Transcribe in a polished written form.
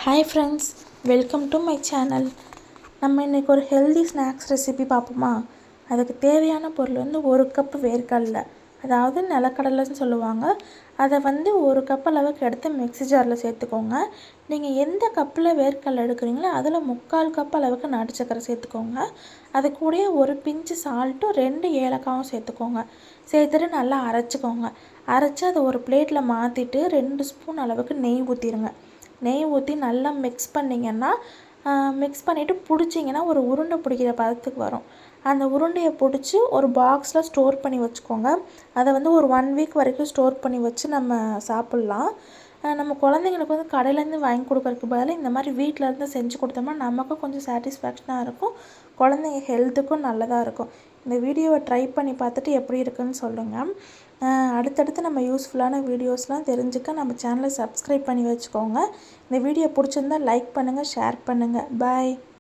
Hi friends, welcome to my channel. நம்ம இன்றைக்கி ஒரு ஹெல்தி ஸ்நாக்ஸ் ரெசிபி பார்ப்போமா? அதுக்கு தேவையான பொருள் வந்து 1 கப் வேர்க்கடலை, அதாவது நிலக்கடலைன்னு சொல்லுவாங்க. அதை வந்து 1 கப் அளவுக்கு எடுத்து மிக்ஸி ஜாரில் சேர்த்துக்கோங்க. நீங்கள் எந்த கப்பில் வேர்க்கடலை எடுக்கிறீங்களோ அதில் 3/4 கப் அளவுக்கு நாட்டு சக்கரை சேர்த்துக்கோங்க. அது கூடயே ஒரு பிஞ்சு சால்ட்டும் 2 ஏலக்காயும் சேர்த்துக்கோங்க. சேர்த்துட்டு நல்லா அரைச்சிக்கோங்க. அரைச்சி அதை ஒரு பிளேட்டில் மாற்றிட்டு 2 ஸ்பூன் அளவுக்கு நெய் ஊற்றிடுங்க. நெய் ஊற்றி நல்லா மிக்ஸ் பண்ணிங்கன்னா மிக்ஸ் பண்ணிவிட்டு பிடிச்சிங்கன்னா ஒரு உருண்டை பிடிக்கிற பதத்துக்கு வரும். அந்த உருண்டையை பிடிச்சி ஒரு பாக்ஸில் ஸ்டோர் பண்ணி வச்சுக்கோங்க. அதை வந்து ஒரு 1 வீக் வரைக்கும் ஸ்டோர் பண்ணி வச்சு நம்ம சாப்பிட்லாம். நம்ம குழந்தைங்களுக்கு வந்து கடையிலேருந்து வாங்கி கொடுக்கறதுக்கு பதிலாக இந்த மாதிரி வீட்டிலேருந்து செஞ்சு கொடுத்தோம்னா நமக்கும் கொஞ்சம் சாட்டிஸ்ஃபேக்ஷனாக இருக்கும், குழந்தைங்க ஹெல்த்துக்கும் நல்லதாக இருக்கும். இந்த வீடியோவை ட்ரை பண்ணி பார்த்துட்டு எப்படி இருக்குன்னு சொல்லுங்கள். அடுத்தடுத்து நம்ம யூஸ்ஃபுல்லான வீடியோஸ்லாம் தெரிஞ்சுக்க நம்ம சேனலை சப்ஸ்கிரைப் பண்ணி வச்சுக்கோங்க. இந்த வீடியோ பிடிச்சிருந்தால் லைக் பண்ணுங்கள், ஷேர் பண்ணுங்கள். பாய்.